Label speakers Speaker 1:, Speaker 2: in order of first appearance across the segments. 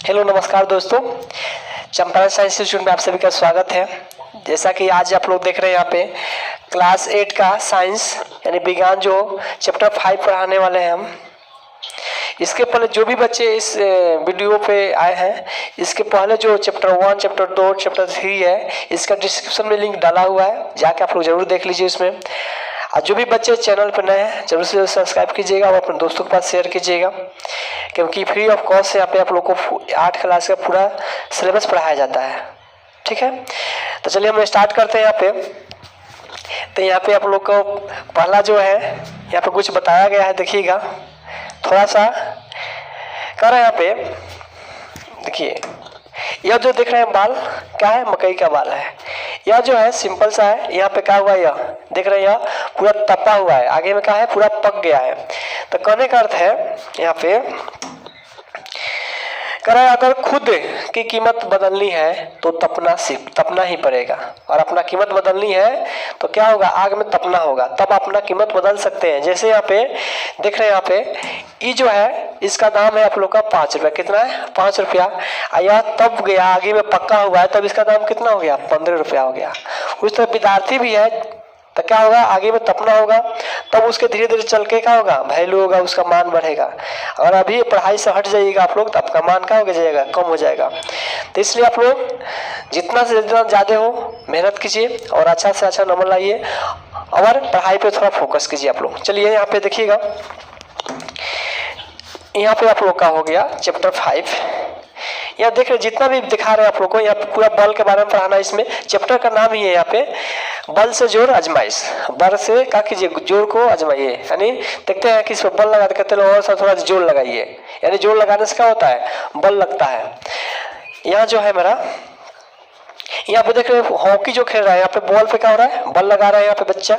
Speaker 1: Hello नमस्कार दोस्तों, Champaran science institute में आप सभी का स्वागत है। जैसा कि आज आप लोग देख रहे हैं यहाँ पे क्लास 8 का साइंस यानी विज्ञान जो चैप्टर 5 पढ़ाने वाले हैं हम। इसके पहले जो भी बच्चे इस वीडियो पे आए हैं, इसके पहले जो चैप्टर 1, चैप्टर 2, चैप्टर 3 है, इसका डिस्क्रिप्शन में लिंक डाला हुआ है, जाके आप लोग जरूर देख लीजिए इसमें। और जो भी बच्चे चैनल पर नए हैं जरूर से सब्सक्राइब कीजिएगा और अपने दोस्तों के पास शेयर कीजिएगा, क्योंकि फ्री ऑफ कॉस्ट यहाँ पे आप लोग को 8 क्लास का पूरा सिलेबस पढ़ाया जाता है। ठीक है, तो चलिए हम स्टार्ट करते हैं यहाँ पे। तो यहाँ पे आप लोग को पहला जो है यहाँ पे कुछ बताया गया है, देखिएगा थोड़ा सा कर यहाँ पे। देखिए यह जो देख रहे हैं बाल क्या है, मकई का बाल है। यह जो है सिंपल सा है, यहाँ पे क्या हुआ, यह देख रहे हैं यह पूरा तपा हुआ है, आगे में क्या है पूरा पक गया है। तो कहने का अर्थ है यहाँ पे कह रहा है अगर खुद की कीमत बदलनी है तो तपना ही पड़ेगा, और अपना कीमत बदलनी है तो क्या होगा, आग में तपना होगा, तब अपना कीमत बदल सकते हैं। जैसे यहाँ पे देख रहे हैं, यहाँ पे ये जो है इसका दाम है आप लोग का 5 रुपया। कितना है, 5 रुपया। यह तप गया, आगे में पक्का हुआ है, तब इसका दाम कितना हो गया, 15 रुपया हो गया। उस तरह विद्यार्थी भी है तो क्या होगा, आगे में तपना होगा, तब उसके धीरे धीरे चल के क्या होगा, वैल्यू होगा, उसका मान बढ़ेगा। और अभी पढ़ाई से हट जाइएगा आप लोग तो आपका मान क्या हो जाएगा, कम हो जाएगा। तो इसलिए आप लोग जितना से जितना ज़्यादा हो मेहनत कीजिए और अच्छा से अच्छा नंबर लाइए और पढ़ाई पे थोड़ा फोकस कीजिए आप लोग। चलिए यहाँ पे देखिएगा, यहाँ पे आप लोग का हो गया चैप्टर 5। यहाँ देख रहे जितना भी दिखा रहे हैं आप लोग को, यहाँ पे पूरा बल के बारे में पढ़ाना है। इसमें चैप्टर का नाम ही है यहाँ पे बल से जोर आजमाइश। बल से क्या कीजिए, जोर को आजमाइए, यानी देखते हैं कि इस पर बल लगा कहते हैं और थोड़ा जोर लगाइए, यानी जोर लगाने से क्या होता है, बल लगता है। यहाँ जो है मेरा, यहाँ पे देख रहे हैं हॉकी जो खेल रहा है, यहाँ पे बॉल पे क्या हो रहा है, बल लगा रहा है यहाँ पे बच्चा।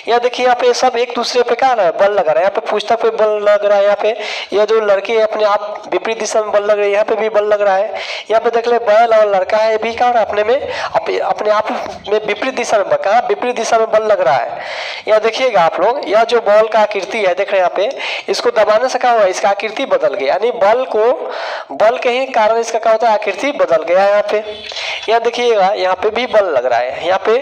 Speaker 1: यहाँ देखिए यहाँ पे सब एक दूसरे पे क्या रहा है, बल लगा रहा है। यहाँ पे पुस्तक पे बल लग रहा है, यहाँ पे यह जो लड़की है अपने आप विपरीत दिशा में बल लग रही है, यहाँ पे भी बल लग रहा है। यहाँ पे देख ले बैल और लड़का है, भी क्या हो रहा है, अपने में अपने आप में विपरीत दिशा में, कहा विपरीत दिशा में बल लग रहा है। यहाँ देखिएगा आप लोग, यह जो बॉल का आकृति है देख रहे हैं यहाँ पे, इसको दबाने से क्या हुआ, इसका आकृति बदल गया, यानी बल के ही कारण इसका क्या होता है, आकृति बदल गया है यहाँ पे। यहाँ देखिएगा यहाँ पे भी बल लग रहा है, यहाँ पे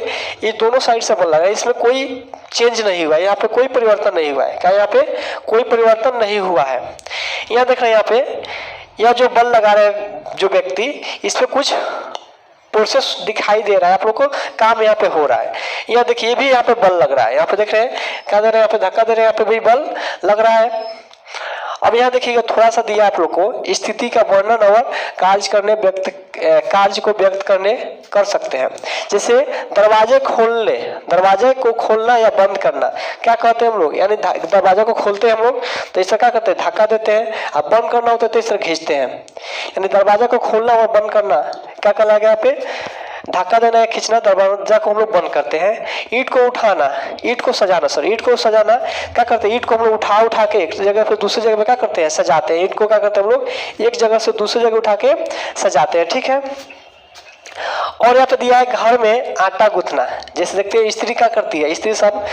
Speaker 1: ये दोनों साइड से बल लग रहा है, इसमें कोई चेंज नहीं हुआ है, यहाँ पे कोई परिवर्तन नहीं हुआ है। क्या यहाँ पे कोई परिवर्तन नहीं हुआ है। यहाँ देख रहे हैं यहाँ पे यह जो बल लगा रहे हैं जो व्यक्ति, इस पे कुछ प्रोसेस दिखाई दे रहा है आप लोग को, काम यहाँ पे हो रहा है। यहाँ देखिए भी यहाँ पे बल लग रहा है, यहाँ पे देख रहे हैं क्या दे रहे हैं, यहाँ पे धक्का दे रहे हैं, यहाँ पे भी बल लग रहा है। अब यहाँ देखिएगा थोड़ा सा दिया आप लोग को स्थिति का वर्णन और कार्य को व्यक्त करने कर सकते हैं। जैसे दरवाजे को खोलना या बंद करना क्या कहते हैं हम लोग, यानी दरवाजा को खोलते हैं हम लोग तो इससे क्या करते हैं, धक्का देते हैं, अब बंद करना होता है तो इस तरह खींचते हैं। यानी दरवाजा को खोलना और बंद करना क्या कहला गया, यहाँ पे धक्का देना या खींचना, दरवाजा को हम लोग बंद करते हैं। ईंट को उठाना, ईंट को सजाना क्या करते हैं, ईंट को हम लोग उठा के एक जगह से दूसरी जगह पे क्या करते हैं, सजाते हैं। ईंट को क्या करते हैं हम लोग, एक जगह से दूसरी जगह उठा के सजाते हैं। ठीक है, और यहाँ पे दिया है घर में आटा गूंथना। जैसे देखते हैं स्त्री क्या करती है, स्त्री सब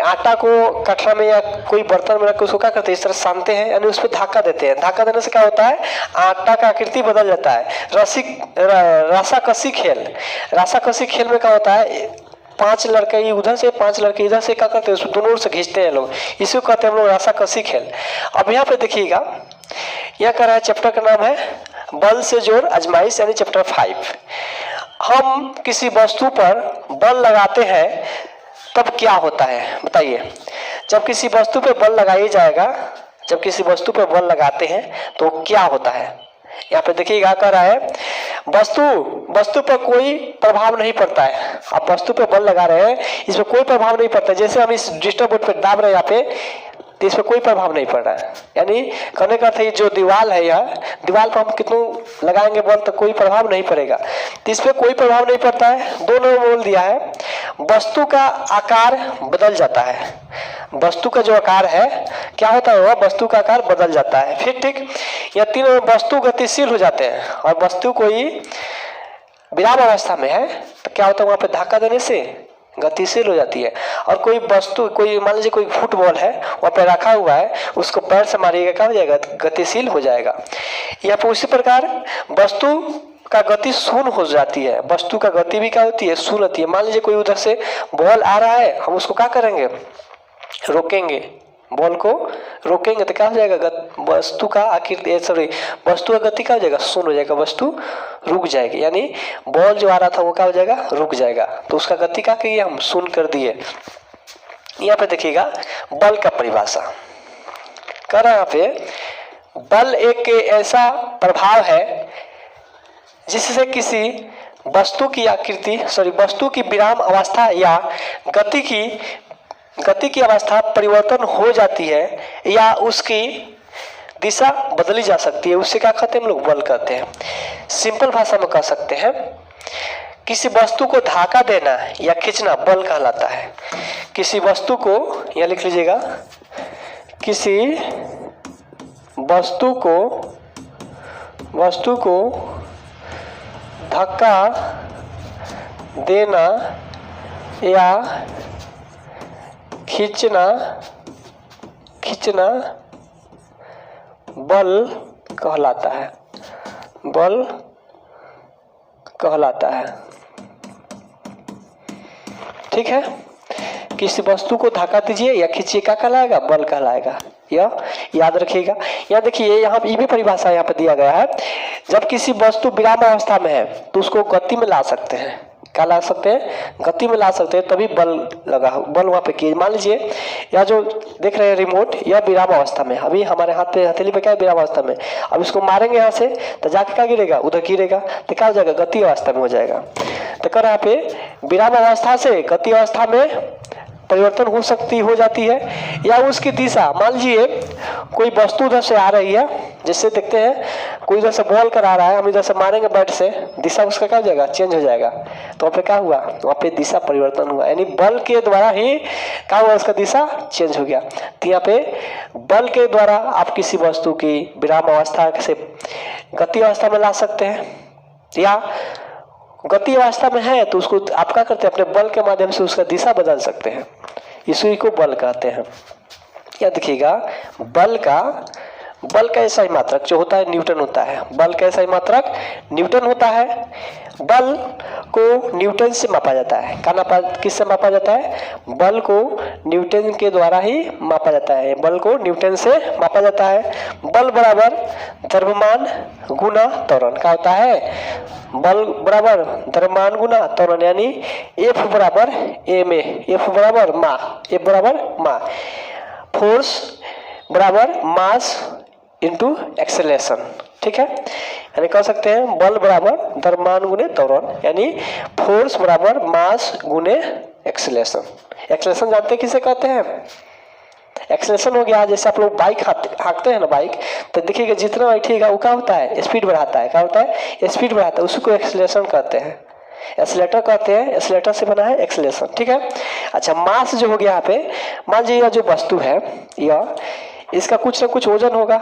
Speaker 1: आटा को कटरा में या कोई बर्तन में रख के उसको क्या करते हैं, इस तरह सानते हैं, यानी उस पर धक्का देते हैं। धक्का देने से क्या होता है, आटा का आकृति बदल जाता है। रस्साकसी खेल में क्या होता है, 5 लड़के उधर से 5 लड़के इधर से क्या करते हैं, उसको दोनों ओर से खींचते हैं लोग, इसी को कहते हैं हम लोग रस्साकसी खेल। अब यहाँ पे देखिएगा यह कह रहा है चैप्टर का नाम है बल से जोर आजमाइश, यानी चैप्टर 5। हम किसी वस्तु पर बल लगाते हैं तब क्या होता है, बताइए। जब किसी वस्तु पे बल लगाया जाएगा, जब किसी वस्तु पे बल लगाते हैं तो क्या होता है। यहाँ पे देखिएगा कह रहा है वस्तु पर कोई प्रभाव नहीं पड़ता है। आप वस्तु पे बल लगा रहे हैं, इसमें कोई प्रभाव नहीं पड़ता। जैसे हम इस डिस्टर्ब बोर्ड पे दाब रहे हैं यहाँ पे, तो इस पर कोई प्रभाव नहीं पड़ रहा है। यानी कहने का अर्थ है जो दीवार है, यह दीवार पर हम कितनों लगाएंगे बल तो कोई प्रभाव नहीं पड़ेगा, तो इस पर कोई प्रभाव नहीं पड़ता है। दोनों बोल दिया है वस्तु का आकार बदल जाता है। वस्तु का जो आकार है क्या होता है, वह वस्तु का आकार बदल जाता है। फिर ठीक यह तीनों वस्तु गतिशील हो जाते हैं, और वस्तु कोई विराम अवस्था में है तो क्या होता है, वहां पे धक्का देने से गतिशील हो जाती है। और कोई वस्तु, कोई मान लीजिए कोई फुटबॉल है वहाँ पे रखा हुआ है, उसको पैर से मारिएगा, क्या हो जाएगा? गतिशील हो जाएगा। यहाँ पे उसी प्रकार वस्तु का गति शून्य हो जाती है। वस्तु का गति भी क्या होती है? शून्य होती है। मान लीजिए कोई उधर से बॉल आ रहा है, हम उसको क्या करेंगे? रोकेंगे, बॉल को रोकेंगे तो क्या हो जाएगा? वस्तु का वस्तु का गति क्या हो जाएगा? शून्य हो जाएगा, वस्तु रुक जाएगी। यानी बॉल जो आ रहा था वो क्या हो जाएगा? रुक जाएगा। तो उसका गति क्या किए हम? शून्य कर दिए। यहाँ पे देखिएगा बल का परिभाषा कर रहा है। यहाँ पे बल एक ऐसा प्रभाव है जिससे किसी वस्तु की आकृति वस्तु की विराम अवस्था या गति की अवस्था परिवर्तन हो जाती है या उसकी दिशा बदली जा सकती है। उससे क्या कहते हैं हम लोग? बल कहते हैं। सिंपल भाषा में कह सकते हैं किसी वस्तु को धक्का देना या खींचना बल कहलाता है। किसी वस्तु को, यहाँ लिख लीजिएगा, किसी वस्तु को धक्का देना या खींचना बल कहलाता है। बल कहलाता है। ठीक है, किसी वस्तु को धक्का दीजिए या खींचिए, क्या कहलाएगा? बल कहलाएगा। यह याद रखिएगा। यहाँ देखिए, यहाँ ये भी परिभाषा यहाँ पर दिया गया है। जब किसी वस्तु विराम अवस्था में है तो उसको गति में ला सकते हैं। क्या ला सकते हैं? गति में ला सकते हैं, तभी बल लगा, बल वहाँ पे किए। मान लीजिए यह जो देख रहे हैं रिमोट, यह विराम अवस्था में, अभी हमारे हाथ पे हथेली पे क्या है? विराम अवस्था में। अब इसको मारेंगे यहाँ से तो जाके क्या गिरेगा? उधर गिरेगा, तो क्या हो जाएगा? गति अवस्था में हो जाएगा। तो कर यहाँ पे विराम अवस्था से गति अवस्था में परिवर्तन हो जाती है या उसकी दिशा। मान लीजिए कोई वस्तु उधर से आ रही है, जैसे देखते हैं कोई उधर से बॉल कर आ रहा है, हम इधर से मारेंगे बैट से, दिशा उसका क्या हो जाएगा? चेंज हो जाएगा। तो वहाँ पे क्या हुआ? वहाँ पे दिशा परिवर्तन हुआ, यानी बल के द्वारा ही क्या हुआ? उसका दिशा चेंज हो गया। तो यहाँ पे बल के द्वारा आप किसी वस्तु की विराम अवस्था से गति अवस्था में ला सकते हैं, या गति अवस्था में है तो उसको आप क्या करते हैं? अपने बल के माध्यम से उसका दिशा बदल सकते हैं। इसी को बल कहते हैं। क्या देखिएगा, बल का ऐसा ही मात्रक जो होता है न्यूटन होता है। बल का ऐसा ही मात्रक न्यूटन होता है। बल को न्यूटन से मापा जाता है। किससे मापा जाता है? बल को न्यूटन के द्वारा ही मापा जाता है। बल को न्यूटन से मापा जाता है। बल बराबर द्रव्यमान गुना त्वरण क्या होता है? बल बराबर द्रव्यमान गुना त्वरण, यानी F बराबर ma, F बराबर मा, फोर्स बराबर मास इंटू एक्सेलरेशन। ठीक है, यानी कह सकते हैं बल बराबर द्रव्यमान गुने त्वरण, यानी फोर्स बराबर मास गुने एक्सेलरेशन। एक्सेलरेशन जानते हैं किसे कहते हैं? एक्सेलरेशन हो गया, जैसे आप लोग बाइक हाँकते हैं ना, बाइक तो देखिएगा जितना बैठिएगा वो क्या होता है? स्पीड बढ़ाता है। क्या होता है? स्पीड बढ़ाता है। उसी को एक्सेलरेशन कहते हैं, एक्सेलेटर कहते हैं। एक्सेलेटर से बना है एक्सेलरेशन। ठीक है, अच्छा, मास जो हो गया यहाँ पे, मान लीजिए यह जो वस्तु है, यह इसका कुछ ना कुछ वजन होगा,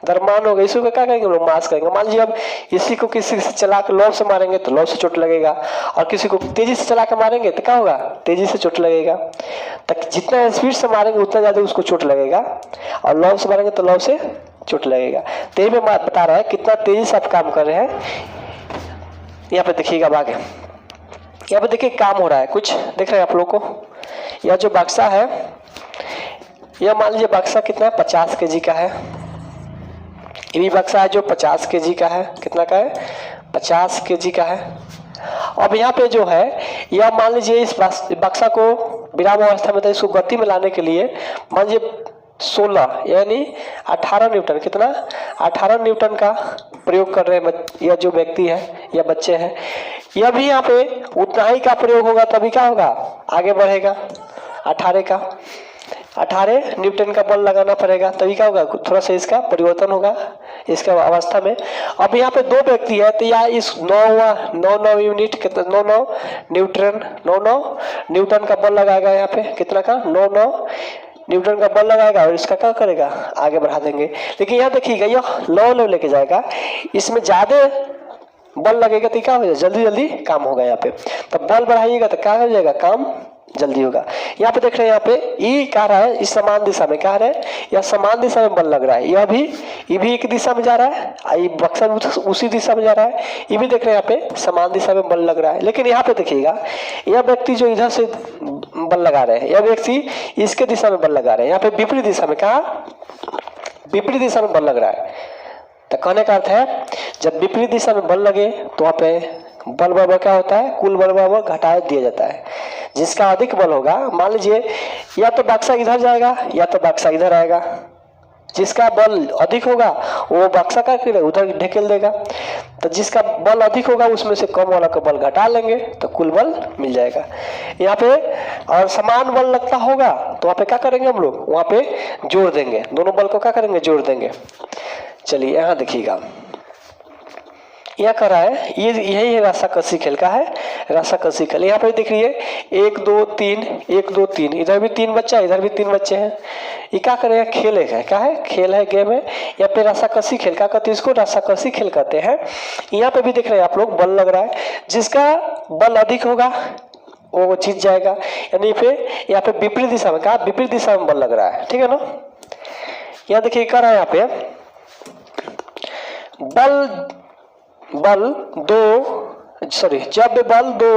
Speaker 1: द्रव्यमान होगा, इसी को क्या कहेंगे हम लोग? मास कहेंगे। मान लीजिए अब इसी को किसी से चला कर लौ से मारेंगे तो लौ से चोट लगेगा, और किसी को तेजी से चला कर मारेंगे तो क्या होगा? तेजी से चोट लगेगा। तक जितना स्पीड से मारेंगे उतना ज्यादा उसको चोट लगेगा, और लौ से मारेंगे तो लौ से चोट लगेगा। तो ये मैं बता रहा है कितना तेजी से आप काम कर रहे हैं। यहाँ पे देखिएगा आगे, यहाँ पे देखिए काम हो रहा है कुछ, देख रहे हैं आप लोग को। यह जो बक्सा है, यह मान लीजिए बक्सा कितना है? 50 kg का है। ये भी बक्सा है जो 50 kg का है। कितना का है? 50 kg का है। अब यहाँ पे जो है, यह मान लीजिए इस बक्सा को विराम अवस्था में था, इसको गति में लाने के लिए मान लीजिए 16 यानी 18 न्यूटन, कितना? 18 न्यूटन का प्रयोग कर रहे हैं यह जो व्यक्ति है या बच्चे हैं। यह भी यहाँ पे उतना ही का प्रयोग होगा, तभी क्या होगा? आगे बढ़ेगा। 18 न्यूटन का बल लगाना पड़ेगा, तभी क्या होगा? थोड़ा सा इसका परिवर्तन होगा इसका अवस्था में। अब यहाँ पे दो व्यक्ति है, तो या इस 9 यूनिट कितना? 9 न्यूटन का बल लगाएगा। यहाँ पे कितना का? 9 न्यूटन का बल लगाएगा, और इसका क्या करेगा? आगे बढ़ा देंगे। लेकिन यहाँ देखिएगा, यह लौ लेके जाएगा, इसमें ज्यादा बल लगेगा तो क्या हो जाएगा? जल्दी काम होगा यहाँ पे। तो बल बढ़ाइएगा तो क्या हो जाएगा? काम जल्दी होगा। यहाँ पे देख रहे हैं, यहाँ पे ई कह रहा है इस समान दिशा में, कह रहे हैं यह समान दिशा में बल लग रहा है। ये भी एक दिशा में जा रहा है, ये बक्सा भी उसी दिशा में जा रहा है। ये भी देख रहे हैं यहाँ पे समान दिशा में बल लग रहा है। लेकिन यहाँ पे देखिएगा, यह व्यक्ति जो इधर से बल लगा रहे हैं, यह व्यक्ति इसके दिशा में बल लगा रहे हैं। यहाँ पे विपरीत दिशा में, कहा विपरीत दिशा में बल लग रहा है। तो कहने का अर्थ है जब विपरीत दिशा में बल लगे तो वहाँ पे बल बराबर क्या होता है, कुल बल बराबर घटा दिया जाता है। जिसका अधिक बल होगा, मान लीजिए या तो बक्सा इधर जाएगा या तो बक्सा इधर आएगा। जिसका बल अधिक होगा वो बक्सा का उधर ढकेल देगा। तो जिसका बल अधिक होगा उसमें से कम वाला का बल घटा लेंगे तो कुल बल मिल जाएगा यहाँ पे। और समान बल लगता होगा तो वहाँ पे क्या करेंगे हम लोग, वहाँ पे जोड़ देंगे, दोनों बल को क्या करेंगे, जोड़ देंगे। चलिए यहाँ देखिएगा, यह कर रहा है, ये यही है रस्साकसी खेल का है, रस्साकसी खेल। यहाँ पे देख रही 1 2 3 1 2 3, इधर भी 3 बच्चा, इधर भी 3 बच्चे हैं। ये क्या करेगा, खेल है, क्या है, खेल है, गेम है। यहाँ पे रस्साकसी खेल का कहते हैं, इसको रस्साकसी खेल कहते हैं। यहाँ पे भी देख रहे हैं आप लोग, बल लग रहा है, जिसका बल अधिक होगा वो जीत जाएगा। यानी फिर यहाँ पे विपरीत दिशा में, कहा विपरीत दिशा में बल लग रहा है, ठीक है ना। यहाँ देखिए कर रहा है, यहाँ पे जब बल दो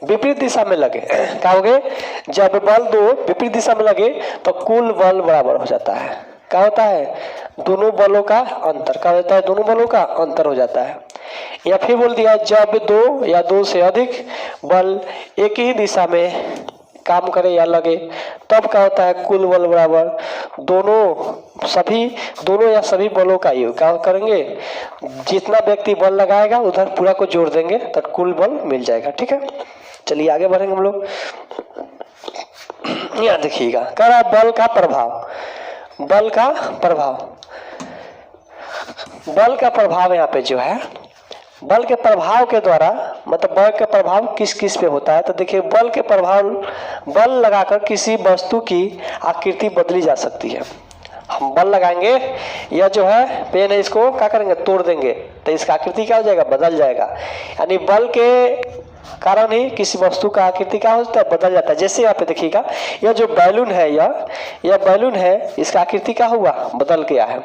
Speaker 1: विपरीत दिशा में लगे, क्या हो गए, जब बल दो विपरीत दिशा में लगे तो कुल बल बराबर हो जाता है। क्या होता है, दोनों बलों का अंतर, क्या होता है, दोनों बलों का अंतर हो जाता है। या फिर बोल दिया जब 2 या 2 से अधिक बल एक ही दिशा में काम करे या लगे तब क्या होता है, कुल बल बराबर दोनों या सभी बलों का योग। क्या करेंगे, जितना व्यक्ति बल लगाएगा उधर पूरा को जोड़ देंगे तो कुल बल मिल जाएगा, ठीक है। चलिए आगे बढ़ेंगे हम लोग। यहाँ देखिएगा, कह रहा बल का प्रभाव, बल का प्रभाव यहाँ पे जो है, बल के प्रभाव के द्वारा, मतलब बल के प्रभाव किस किस पे होता है। तो देखिए, बल लगाकर किसी वस्तु की आकृति बदली जा सकती है। हम बल लगाएंगे, यह जो है पेन है, इसको क्या करेंगे, तोड़ देंगे तो इसका आकृति क्या हो जाएगा, बदल जाएगा। यानी बल के कारण ही किसी वस्तु का आकृति क्या होता है, बदल जाता है। जैसे यहाँ पे देखिएगा, यह जो बैलून है, यह बैलून है, इसका आकृति क्या हुआ, बदल गया है।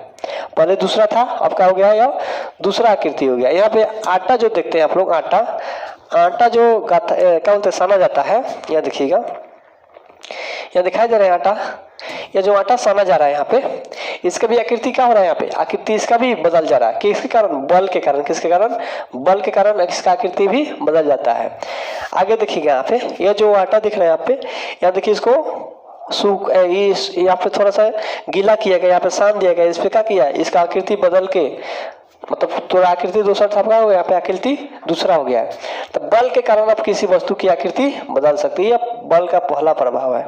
Speaker 1: पहले दूसरा था, अब क्या हो गया, यह दूसरा आकृति हो गया। यहाँ पे आटा जो देखते हैं आप लोग, आटा जो क्या बोलते हैं, साना जाता है। यहाँ देखिएगा, यहाँ दिखाई दे रहा है आटा, ये जो आटा साना जा रहा है यहाँ पे, इसका भी आकृति क्या हो रहा है, यहाँ पे आकृति इसका भी बदल जा रहा है। किसके कारण, बल के कारण। किसके कारण, बल के कारण इसका आकृति भी बदल जाता है। आगे देखिएगा, यहाँ पे ये जो आटा दिख रहा है यहाँ पे, यहाँ देखिए इसको यहाँ पे थोड़ा सा गीला किया गया, यहाँ पे सान दिया गया, इस पे क्या किया, इसका आकृति बदल के, मतलब थोड़ा आकृति दूसरा था, हो गया यहाँ पे आकृति दूसरा हो गया है। तो बल के कारण आप किसी वस्तु की आकृति बदल सकती है, बल का पहला प्रभाव है।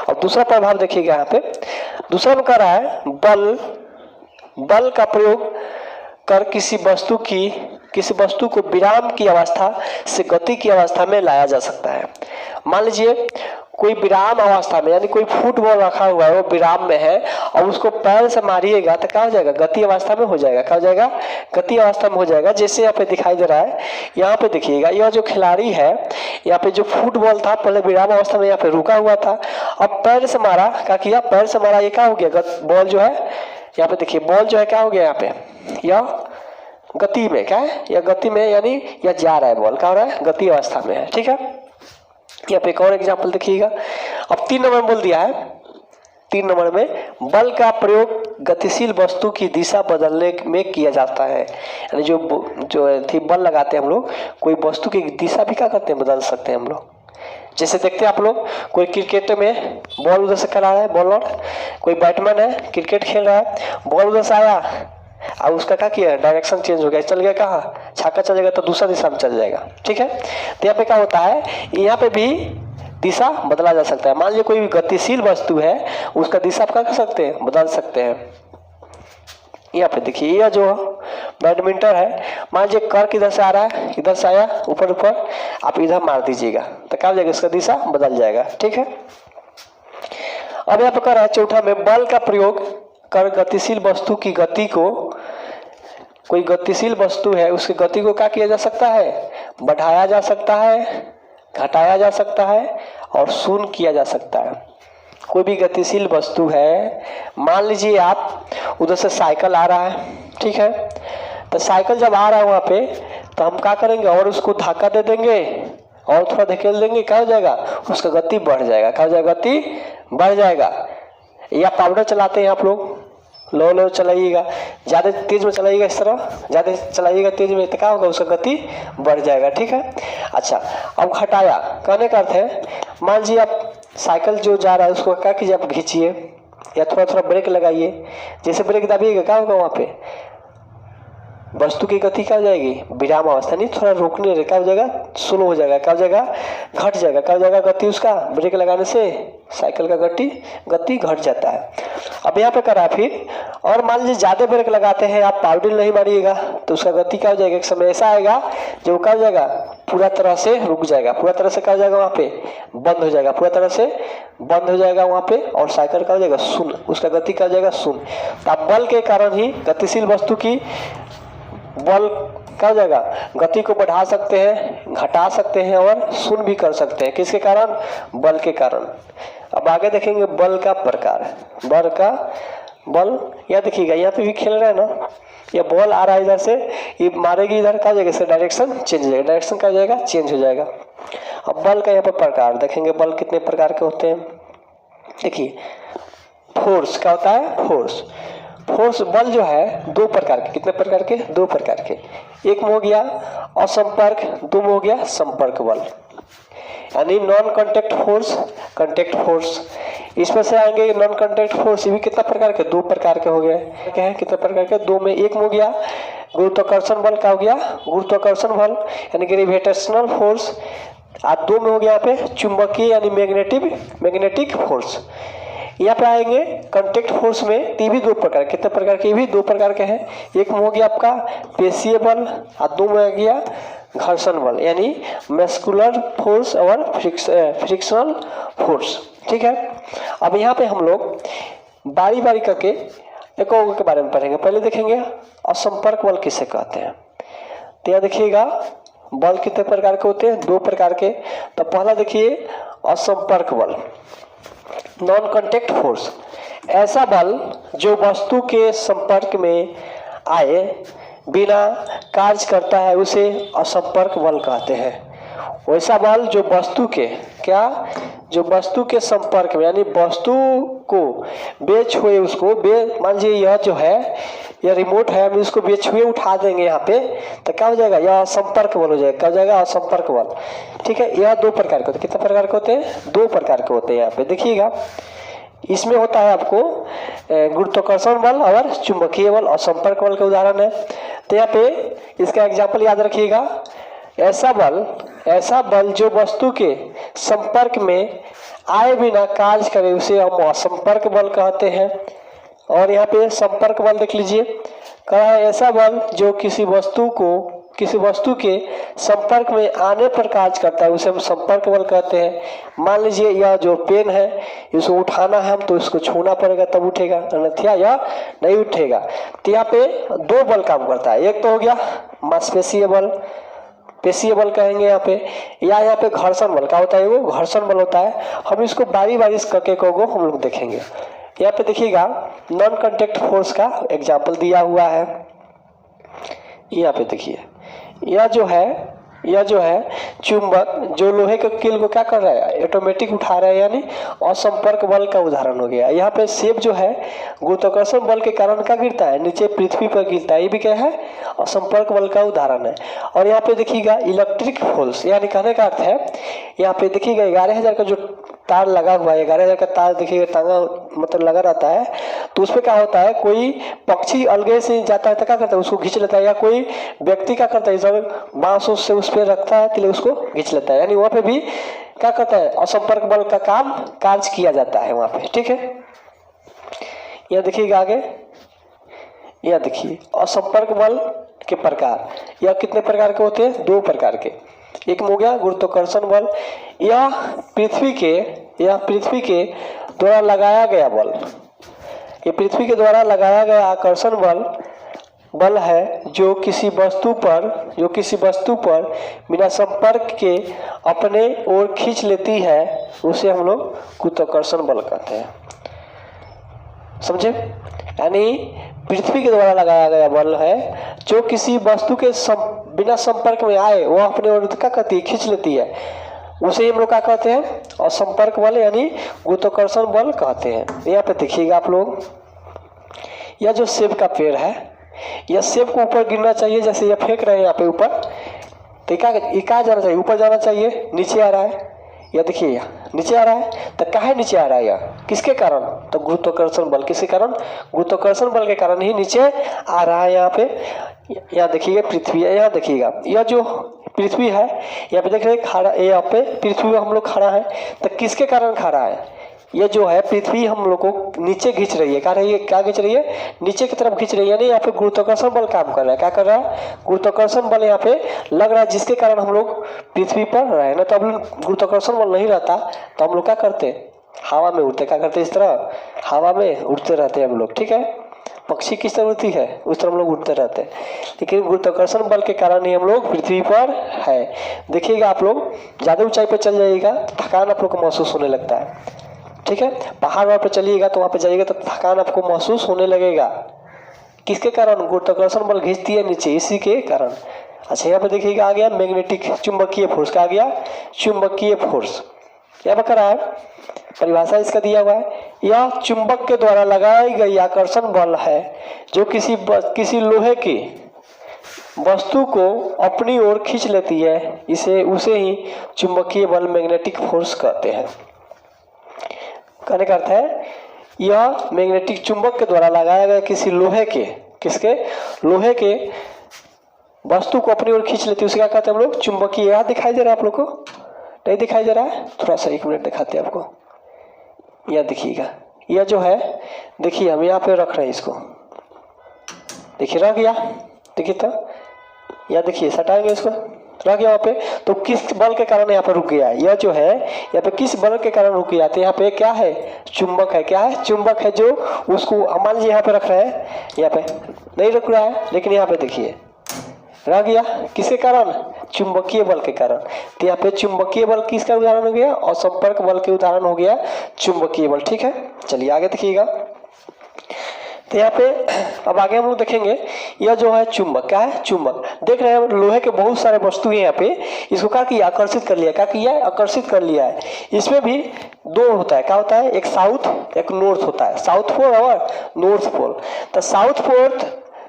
Speaker 1: और दूसरा प्रभाव देखिएगा, यहाँ पे दूसरा में कह रहा है बल का प्रयोग कर किसी वस्तु को विराम की अवस्था से गति की अवस्था में लाया जा सकता है। मान लीजिए कोई विराम अवस्था में, यानी कोई फुटबॉल रखा हुआ है, वो विराम में है और उसको पैर से मारिएगा तो क्या हो जाएगा, गति अवस्था में हो जाएगा। क्या हो जाएगा, गति अवस्था में हो जाएगा। जैसे यहाँ पे दिखाई दे रहा है, यहाँ पे देखिएगा, यह जो खिलाड़ी है, यहाँ पे जो फुटबॉल था पहले विराम अवस्था में यहाँ पे रुका हुआ था, अब पैर से मारा, क्या किया, पैर से मारा, ये क्या हो गया, बॉल जो है, यहाँ पे देखिए बॉल जो है क्या हो गया, यहाँ पे यह गति में, क्या है, यह गति में, यानी यह जा रहा है, बॉल क्या हो रहा है, गति अवस्था में है, ठीक है। यहाँ पे एक और एग्जाम्पल देखिएगा। अब 3 नंबर में बोल दिया है, 3 नंबर में बल का प्रयोग गतिशील वस्तु की दिशा बदलने में किया जाता है। यानी जो थी बल लगाते हैं हम लोग, कोई वस्तु की दिशा भी क्या करते हैं, बदल सकते हैं हम लोग। जैसे देखते हैं आप लोग, कोई क्रिकेट में बॉल उधर से करा रहा है, बॉलर, कोई बैट्समैन है, क्रिकेट खेल रहा है, बॉल उधर से आया और उसका क्या किया, डायरेक्शन चेंज हो गया, चल गया कहाँ, छक्का चल जाएगा तो दूसरा दिशा में चल जाएगा, ठीक है। तो यहाँ पे क्या होता है, यहाँ पे भी दिशा बदला जा सकता है। मान लीजिए कोई गतिशील वस्तु है, उसका दिशा आप क्या कर सकते हैं, बदल सकते हैं। यहाँ पे देखिए, यह जो बैडमिंटन है, मान लीजिए कर्क इधर से आ रहा है, इधर से आया ऊपर ऊपर, आप इधर मार दीजिएगा तो क्या हो जाएगा, इसका दिशा बदल जाएगा, ठीक है। अब यहाँ पे कह रहा है चौथा में, बल का प्रयोग कर गतिशील वस्तु की गति को, कोई गतिशील वस्तु है उसकी गति को क्या किया जा सकता है, बढ़ाया जा सकता है, घटाया जा सकता है और शून्य किया जा सकता है। कोई भी गतिशील वस्तु है, मान लीजिए आप उधर से साइकिल आ रहा है, ठीक है, तो साइकिल जब आ रहा है वहाँ पे तो हम क्या करेंगे, और उसको धक्का दे देंगे और थोड़ा धकेल देंगे, क्या हो जाएगा, उसका गति बढ़ जाएगा। क्या हो जाएगा, गति बढ़ जाएगा। या पाउडर चलाते हैं आप लोग, लो लो चलाइएगा, ज़्यादा तेज में चलाइएगा, इस तरह ज़्यादा चलाइएगा तेज में, तो क्या होगा, उसका गति बढ़ जाएगा, ठीक है। अच्छा, अब घटाया कहने का अर्थ है, मान लीजिए आप साइकिल जो जा रहा है उसको क्या कीजिए, आप खींचिए या थोड़ा थोड़ा ब्रेक लगाइए। जैसे ब्रेक दबिएगा क्या होगा, वहाँ पे वस्तु की गति क्या हो जाएगी, विराम अवस्था, नहीं थोड़ा रोकने से क्या हो जाएगा, स्लो हो जाएगा, क्या हो जाएगा, घट जाएगा। क्या हो जाएगा, गति उसका ब्रेक लगाने से साइकिल का गति घट जाता है। अब यहाँ पे करा फिर, और मान लीजिए ज़्यादा ब्रेक लगाते हैं आप, पाउडर नहीं मारिएगा तो उसका गति क्या हो जाएगा, एक समय ऐसा आएगा जो क्या हो जाएगा, पूरा तरह से रुक जाएगा, पूरा तरह से क्या हो जाएगा, वहाँ पे बंद हो जाएगा, पूरा तरह से बंद हो जाएगा वहाँ पे, और साइकिल क्या हो जाएगा, शून्य, उसका गति क्या हो जाएगा, शून्य। तो आप बल के कारण ही गतिशील वस्तु की बल क्या हो जाएगा, गति को बढ़ा सकते हैं, घटा सकते हैं और शून्य भी कर सकते हैं। किसके कारण, बल के कारण। अब आगे देखेंगे बल का प्रकार, बल का बल, या देखिएगा यहाँ पे भी खेल रहा है ना, ये बॉल आ रहा है इधर से, ये मारेगी इधर, क्या हो जाएगा, इससे डायरेक्शन चेंज हो जाएगा, डायरेक्शन क्या हो जाएगा, चेंज हो जाएगा। अब बल का यहाँ पर प्रकार देखेंगे, बल कितने प्रकार के होते हैं। देखिए फोर्स क्या होता है, फोर्स बल जो है दो प्रकार के, कितने प्रकार के, दो प्रकार के। एक में हो गया असंपर्क, दो में हो गया संपर्क बल, यानी non contact force, contact force. इसमें से आएंगे नॉन कॉन्टेक्ट फोर्स, ये भी कितना प्रकार के, दो प्रकार के हो गए। क्या है, कितने प्रकार के, दो में। एक में हो गया गुरुत्वाकर्षण बल, क्या हो गया, गुरुत्वाकर्षण बल यानी ग्रेविटेशनल फोर्स। और दो में हो गया यहाँ पे चुंबकीय यानी मैग्नेटिक फोर्स। यहाँ पे आएंगे कॉन्टेक्ट फोर्स में, ये भी दो प्रकार, कितने प्रकार के, ये भी दो प्रकार के हैं। एक में हो गया आपका पेशीय बल और दो में हो गया घर्षण बल यानी मस्कुलर फोर्स और फ्रिक्शनल फोर्स, ठीक है। अब यहाँ पे हम लोग बारी बारी करके एक के बारे में पढ़ेंगे। पहले देखेंगे असंपर्क बल किसे कहते हैं। तो यहाँ देखिएगा बल कितने प्रकार के होते हैं, दो प्रकार के। तो पहला देखिए असंपर्क बल, नॉन कॉन्टेक्ट फोर्स, ऐसा बल जो वस्तु के संपर्क में आए बिना कार्य करता है उसे असंपर्क बल कहते हैं। वैसा बल जो वस्तु के क्या, जो वस्तु के संपर्क में यानी वस्तु को बे छुए, उसको बे, मान लीजिए यह जो है यह रिमोट है, हम इसको बे छुए उठा देंगे यहाँ पे, तो क्या हो जाएगा, यह संपर्क बल हो जाएगा। क्या हो जाएगा, असंपर्क बल, ठीक है। यह दो प्रकार के होते हैं, कितने प्रकार के होते हैं, दो प्रकार के होते हैं। यहाँ पे देखिएगा इसमें होता है आपको गुरुत्वाकर्षण बल और चुंबकीय बल और संपर्क बल के उदाहरण है। तो यहाँ पे इसका एग्जाम्पल याद रखिएगा, ऐसा बल जो वस्तु के संपर्क में आए बिना कार्य करे उसे हम असंपर्क बल कहते हैं। और यहाँ पे संपर्क बल देख लीजिए, कहा है ऐसा बल जो किसी वस्तु के संपर्क में आने पर कार्य करता है उसे हम संपर्क बल कहते हैं। मान लीजिए यह जो पेन है इसको उठाना है हम, तो इसको छूना पड़ेगा तब उठेगा, अन्यथा यह नहीं उठेगा। तो यहाँ पे दो बल काम करता है, एक तो हो गया मांसपेशीय बल, पेशीय बल कहेंगे यहाँ पे, या यहाँ पे घर्षण बल क्या होता है, वो घर्षण बल होता है। हम इसको बारी बारी करके को हम लोग देखेंगे। यहाँ पे देखिएगा नॉन कॉन्टेक्ट फोर्स का एग्जाम्पल दिया हुआ है। यहाँ पे देखिए यह जो है चुंबक जो लोहे के कील को क्या कर रहा है, ऑटोमेटिक उठा रहा है, यानी असंपर्क बल का उदाहरण हो गया। यहाँ पे सेब जो है गुरुत्वाकर्षण बल के कारण क्या गिरता है, नीचे पृथ्वी पर गिरता है, ये भी क्या है, असंपर्क बल का उदाहरण है। और यहाँ पे देखिएगा इलेक्ट्रिक फोर्स, यानी कहने का अर्थ है यहाँ पे देखिएगा 11,000 का जो तार लगा हुआ है, 11,000 का तार देखिएगा टांगा मतलब लगा रहता है, तो उसपे क्या होता है, कोई पक्षी अलगे से जाता है तो क्या करता है, उसको खींच लेता है, या कोई व्यक्ति क्या करता है, सब बांस से उस पर रखता है इसलिए उसको खींच लेता है, यानी वहाँ पे भी क्या करता है, असंपर्क बल का कार्य किया जाता है वहाँ पे, ठीक है। यह देखिएगा आगे, यह देखिए असंपर्क बल के प्रकार, यह कितने प्रकार के होते हैं, दो प्रकार के। एक में हो गया गुरुत्वाकर्षण बल, यह पृथ्वी के द्वारा लगाया गया बल, ये पृथ्वी के द्वारा लगाया गया आकर्षण बल बल है जो किसी वस्तु पर बिना संपर्क के अपने ओर खींच लेती है, उसे हम लोग गुरुत्वाकर्षण बल कहते हैं। समझे? यानी पृथ्वी के द्वारा लगाया गया बल है जो किसी वस्तु के बिना संपर्क में आए वो अपने ओर क्या करती है, खींच लेती है, उसे हम लोग क्या कहते हैं, और संपर्क बल यानी गुरुत्वाकर्षण बल कहते हैं। यहाँ पे देखिएगा आप लोग, यह जो सेब का पेड़ है, यह सेब को ऊपर गिरना चाहिए, जैसे यह फेंक रहे हैं यहाँ पे ऊपर, तो ये कहाँ जाना चाहिए, ऊपर जाना चाहिए, नीचे आ रहा है। यह देखिए यहाँ नीचे आ रहा है, तो काहे नीचे आ रहा है, यह किसके कारण, तो गुरुत्वाकर्षण बल, किसके कारण, गुरुत्वाकर्षण बल के कारण ही नीचे आ रहा है। यहाँ पे यहाँ देखिएगा पृथ्वी है, यहाँ देखिएगा यह जो पृथ्वी है, यहाँ पे देख रहे खड़ा, यहाँ पे पृथ्वी में हम लोग खड़ा है, तो किसके कारण खड़ा है, ये जो है पृथ्वी हम लोग को नीचे खींच रही है, क्या खींच रही है, नीचे की तरफ खींच रही है। यानी यहाँ पे गुरुत्वाकर्षण बल काम कर रहा है, क्या कर रहा है, गुरुत्वाकर्षण बल यहाँ पे लग रहा है, जिसके कारण हम लोग पृथ्वी पर रहे ना। तो अब गुरुत्वाकर्षण बल नहीं रहता तो हम लोग क्या करते, हवा में उड़ते, क्या करते, इस तरह हवा में उड़ते रहते हैं हम लोग, ठीक है। पक्षी किस तरह उड़ती है, उस तरह हम लोग उड़ते रहते हैं, लेकिन गुरुत्वाकर्षण बल के कारण ही हम लोग पृथ्वी पर है। देखिएगा आप लोग ज़्यादा ऊंचाई पर चल जाइएगा, थकान आप लोग को महसूस होने लगता है, ठीक है। पहाड़ वहाँ पे चलिएगा तो वहाँ पे जाइएगा तो थकान आपको महसूस होने लगेगा, किसके कारण, गुरुत्वाकर्षण बल खींचती है नीचे, इसी के कारण। अच्छा यहाँ पे देखिएगा आ गया मैग्नेटिक, चुंबकीय फोर्स, का आ गया चुंबकीय फोर्स। क्या बता रहा है, परिभाषा इसका दिया हुआ है, यह चुंबक के द्वारा लगाई गई आकर्षण बल है जो किसी लोहे की वस्तु को अपनी ओर खींच लेती है, उसे ही चुंबकीय बल, मैग्नेटिक फोर्स कहते हैं। कहने का अर्थ है यह मैग्नेटिक चुंबक के द्वारा लगाया गया किसी लोहे के, किसके, लोहे के वस्तु को अपनी ओर खींच लेती है, उसे क्या कहते हैं हम लोग, चुंबकीय। यहाँ दिखाई दे रहा है आप लोग को, नहीं दिखाई दे रहा है, थोड़ा सा 1 मिनट दिखाते हैं आपको। यह देखिएगा, यह जो है देखिए हम यहाँ पे रख रहे हैं इसको, देखिए रख गया, देखिए तो यह देखिए सटाएंगे इसको, रह गया वहाँ पे, तो किस बल के कारण यहाँ पे रुक गया है, यह जो है यहाँ पे किस बल के कारण रुक गया, तो यहाँ पे क्या है, चुंबक है, क्या है, चुंबक है, जो उसको मान लीजिए यहाँ पे रख रहे हैं, यहाँ पे नहीं रुक रहा है, लेकिन यहाँ पे देखिए रह गया, किसके कारण, चुंबकीय बल के कारण। तो यहाँ पे चुंबकीय बल किसका उदाहरण हो गया, और संपर्क बल के उदाहरण हो गया चुंबकीय बल, ठीक है। चलिए आगे देखिएगा, तो यहाँ पे अब आगे हम लोग देखेंगे, यह जो है चुंबक, क्या है, चुंबक। देख रहे हैं लोहे के बहुत सारे वस्तु हैं यहाँ पे, इसको क्या किया, आकर्षित कर लिया, क्या किया है, आकर्षित कर लिया है। इसमें भी 2 होता है, क्या होता है, एक साउथ एक नॉर्थ होता है, साउथ पोल और नॉर्थ पोल। तो साउथ पोल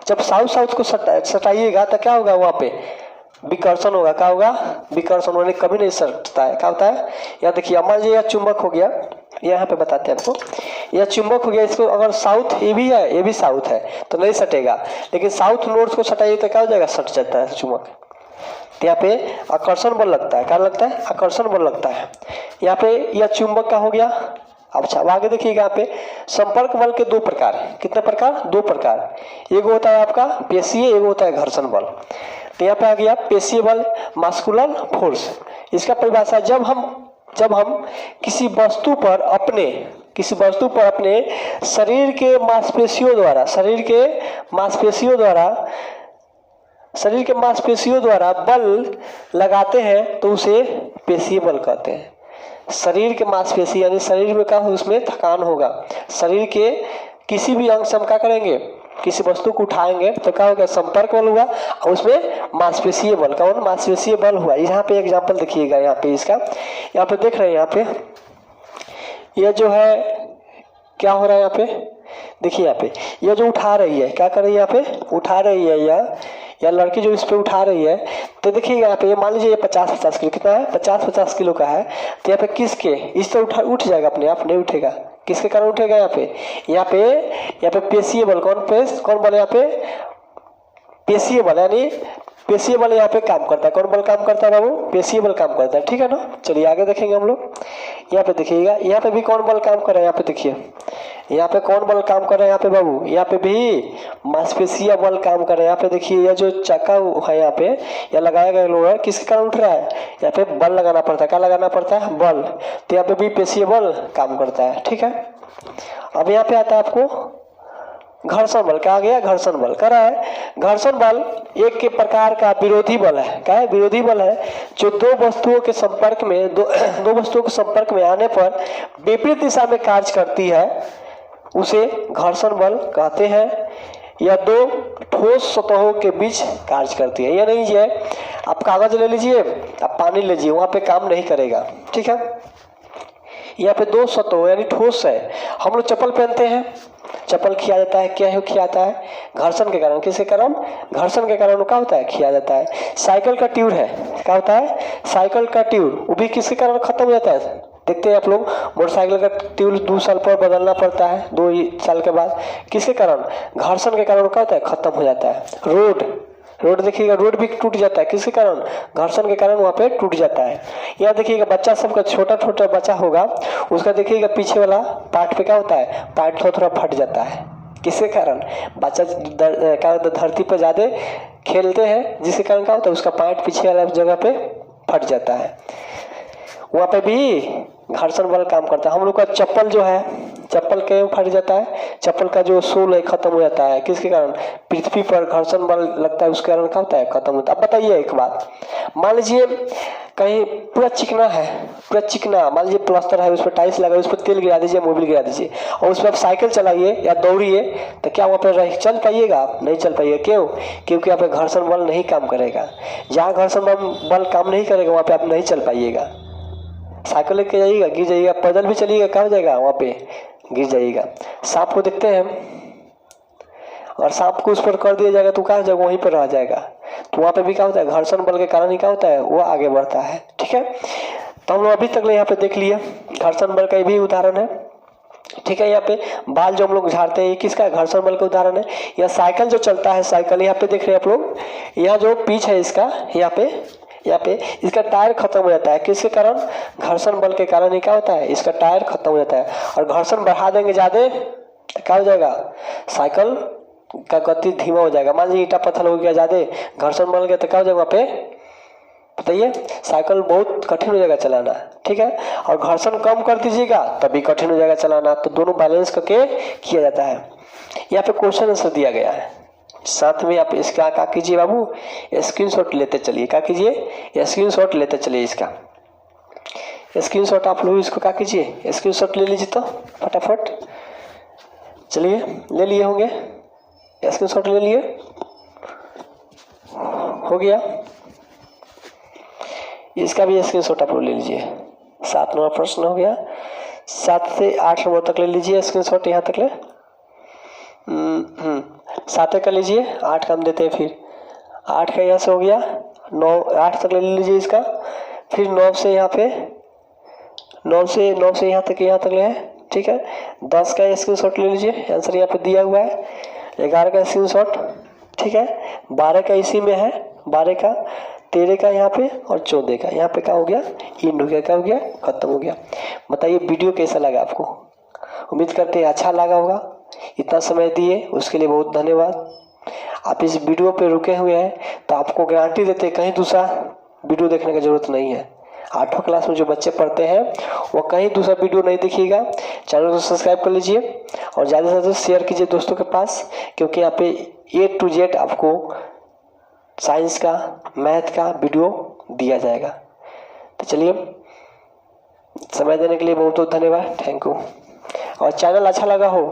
Speaker 1: जब साउथ को सटाइएगा तो क्या होगा, वहाँ पे विकर्षण होगा, क्या होगा, विकर्षण होने, कभी नहीं सटता है, क्या होता है। यहाँ देखिए मान लीजिए यह चुंबक हो गया, यहाँ पे बताते हैं आपको, यह चुंबक हो गया, इसको अगर साउथ ये भी है, ये भी साउथ है तो नहीं सटेगा, लेकिन साउथ नॉर्थ को सटाइए तो क्या हो जाएगा, सट जाता है चुंबक। तो यहाँ पे आकर्षण बल लगता है, क्या लगता है, आकर्षण बल लगता है। यहाँ पे यह चुंबक का हो गया। अच्छा अब आगे देखिएगा, यहाँ पे संपर्क बल के 2 प्रकार, कितने प्रकार, 2 प्रकार, एक होता है आपका पेशीय, एक होता है घर्षण बल। तो यहाँ पे आ गया पेशीय बल, मास्कुलर फोर्स। इसका परिभाषा, जब हम किसी वस्तु पर अपने शरीर के मांसपेशियों द्वारा बल लगाते हैं तो उसे पेशीय बल कहते हैं। शरीर के मांसपेशी यानी शरीर में क्या हो, उसमें थकान होगा, शरीर के किसी भी अंग से हम क्या करेंगे, किसी वस्तु को उठाएंगे तो क्या होगा, संपर्क बल हुआ, और उसमें मांसपेशीय बल, कौन, मांसपेशीय बल हुआ। यहाँ पे एग्जांपल देखिएगा, यहाँ पे इसका, यहाँ पे देख रहे हैं, यहाँ पे यह जो है क्या हो रहा है, यहाँ पे देखिए, यहाँ पे यह जो उठा रही है, क्या कर रही है, यहाँ पे उठा रही है, या लड़की जो इस पे उठा रही है, तो देखिएगा यहाँ पे मान लीजिए ये 50 किलो, कितना है, 50 किलो का है, तो यहाँ पे किसके, इस तरह उठ जाएगा, अपने आप नहीं उठेगा, किसके कारण उठेगा, यहाँ पे पेशीय बल, कौन बल, यहाँ पे पेशीय बल, यानी पेशीय बल यहाँ पे काम करता है। कौन बल काम करता है बाबू, पेशीय बल काम करता है, ठीक है ना। चलिए आगे देखेंगे हम लोग, यहाँ पे देखिएगा, यहाँ पे भी कौन बल काम कर रहा है, यहाँ पे देखिए, यहाँ पे कौन बल काम कर रहा है, यहाँ पे बाबू, यहाँ पे भी मांसपेशीय बल काम कर रहा है। यहाँ पे देखिए, यह जो चक्का है यहाँ पे, यह लगाया गया लोहा, किसके कारण उठ रहा है, यहाँ पे बल लगाना पड़ता है, क्या लगाना पड़ता है, बल। तो यहाँ पे भी पेशीय बल काम करता है, ठीक है। अब यहाँ पे आता है आपको घर्षण बल। क्या आ गया? घर्षण बल। कह रहा है घर्षण बल एक के प्रकार का विरोधी बल है। क्या है? विरोधी बल है जो दो वस्तुओं के संपर्क में दो वस्तुओं के संपर्क में आने पर विपरीत दिशा में कार्य करती है, उसे घर्षण बल कहते हैं। या दो ठोस सतहों के बीच कार्य करती है। यह नहीं है आप कागज ले लीजिए, आप पानी लीजिए, वहां पे काम नहीं करेगा। ठीक है, यहाँ पे दो सतह यानी ठोस है। हम लोग चप्पल पहनते हैं, चप्पल खिया जाता है। क्या है खिया जाता है? घर्षण के कारण। किसके कारण? घर्षण के कारण क्या होता है? खिया जाता है। साइकिल का ट्यूब है, क्या होता है? साइकिल का ट्यूब, वो भी किसके कारण खत्म हो जाता है? देखते हैं आप लोग, मोटरसाइकिल का ट्यूब 2 साल पर बदलना पड़ता है, 2 साल के बाद। किसके कारण? घर्षण के कारण क्या होता है? खत्म हो जाता है। रोड देखिएगा, रोड भी टूट जाता है। किसके कारण? घर्षण के कारण वहाँ पे टूट जाता है। यहाँ देखिएगा बच्चा सबका, छोटा छोटा बच्चा होगा, उसका देखिएगा पीछे वाला पार्ट पे क्या होता है? पार्ट थोड़ा फट जाता है। किसके कारण? बच्चा क्या धरती पर ज्यादा खेलते हैं, जिसके कारण क्या होता है? उसका पार्ट पीछे वाला जगह पे फट जाता है। वहाँ पे भी घर्षण बल काम करता है। हम लोग का चप्पल जो है, चप्पल क्यों फट जाता है? चप्पल का जो सोल है खत्म हो जाता है। किसके कारण? पृथ्वी पर घर्षण बल लगता है, उसके कारण क्या होता है? खत्म होता है। अब बताइए एक बात, मान लीजिए कहीं पूरा चिकना है, पूरा चिकना, मान लीजिए प्लास्टर है, उस पर टाइल्स लगा, उस पर तेल गिरा दीजिए, मोबिल गिरा दीजिए, और उस पर आप साइकिल चलाइए या दौड़िए, तो क्या वहाँ पर चल पाइएगा? आप नहीं चल पाइएगा। क्यों? क्योंकि यहाँ पे घर्षण बल नहीं काम करेगा। जहाँ घर्षण बल काम नहीं करेगा वहाँ पे आप नहीं चल पाइएगा। साइकिल लेके जाइएगा, गिर जाइएगा। पैदल भी चलिएगा, क्या हो जाएगा? वहाँ पे गिर जाइएगा। सांप को देखते हैं, और सांप को उस पर कर दिया जाएगा तो क्या हो जाएगा? वहीं पर रह जाएगा। तो वहाँ पे भी क्या होता है? घर्षण बल के कारण ही क्या होता है? वो आगे बढ़ता है। ठीक है, तो हम लोग अभी तक यहाँ पे देख लिए घर्षण बल का भी उदाहरण है। ठीक है, यहाँ पे बाल जो हम लोग झाड़ते हैं, ये किसका? घर्षण बल का उदाहरण है। या साइकिल जो चलता है, साइकिल यहाँ पे देख रहे हैं आप लोग, यहाँ जो पिच है इसका, यहाँ पे इसका टायर खत्म हो जाता है। किसके कारण? घर्षण बल के कारण ही क्या होता है? इसका टायर खत्म हो जाता है। और घर्षण बढ़ा देंगे ज्यादा तो क्या हो जाएगा? साइकिल का गति धीमा हो जाएगा। मान लीजिए ईटा पत्थर हो गया ज्यादा, घर्षण बल गया तो क्या हो जाएगा? वहाँ पे बताइए, साइकिल बहुत कठिन हो जाएगा चलाना। ठीक है, और घर्षण कम कर दीजिएगा तभी कठिन हो जाएगा चलाना। तो दोनों बैलेंस करके किया जाता है। यहाँ पे क्वेश्चन आंसर दिया गया है, साथ में आप इसका क्या कीजिए बाबू? स्क्रीनशॉट लेते चलिए। क्या कीजिए? स्क्रीनशॉट लेते चलिए। इसका स्क्रीनशॉट आप लोग इसको क्या कीजिए? स्क्रीनशॉट ले लीजिए तो फटाफट। चलिए, ले लिए होंगे, स्क्रीनशॉट ले लिए, हो गया। इसका भी स्क्रीनशॉट आप लोग ले लीजिए। 7 नंबर प्रश्न हो गया। 7 से 8 नंबर तक ले लीजिए स्क्रीनशॉट, यहाँ तक ले 7 कर लीजिए, 8 का हम देते हैं। फिर 8 का यहाँ से हो गया, 9 8 तक ले लीजिए इसका। फिर 9 से यहाँ पे 9 से यहाँ तक ले है। ठीक है, 10 का स्क्रीनशॉट ले लीजिए, आंसर यहाँ पे दिया हुआ है। 11 का स्क्रीनशॉट। ठीक है, 12 का इसी में है, 12 का, 13 का यहाँ पे, और 14 का यहाँ पे क्या हो गया? इंड हो गया। क्या हो गया? खत्म हो गया। बताइए वीडियो कैसा लगा आपको? उम्मीद करते हैं अच्छा लगा होगा। इतना समय दिए उसके लिए बहुत धन्यवाद। आप इस वीडियो पे रुके हुए हैं तो आपको गारंटी देते हैं कहीं दूसरा वीडियो देखने की जरूरत नहीं है। 8वीं क्लास में जो बच्चे पढ़ते हैं वो कहीं दूसरा वीडियो नहीं देखिएगा। चैनल को सब्सक्राइब कर लीजिए और ज़्यादा से ज़्यादा शेयर कीजिए दोस्तों के पास, क्योंकि यहाँ पे A to Z आपको साइंस का, मैथ का वीडियो दिया जाएगा। तो चलिए, समय देने के लिए बहुत बहुत धन्यवाद, थैंक यू। और चैनल अच्छा लगा हो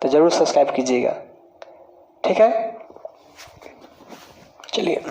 Speaker 1: तो ज़रूर सब्सक्राइब कीजिएगा। ठीक है, चलिए।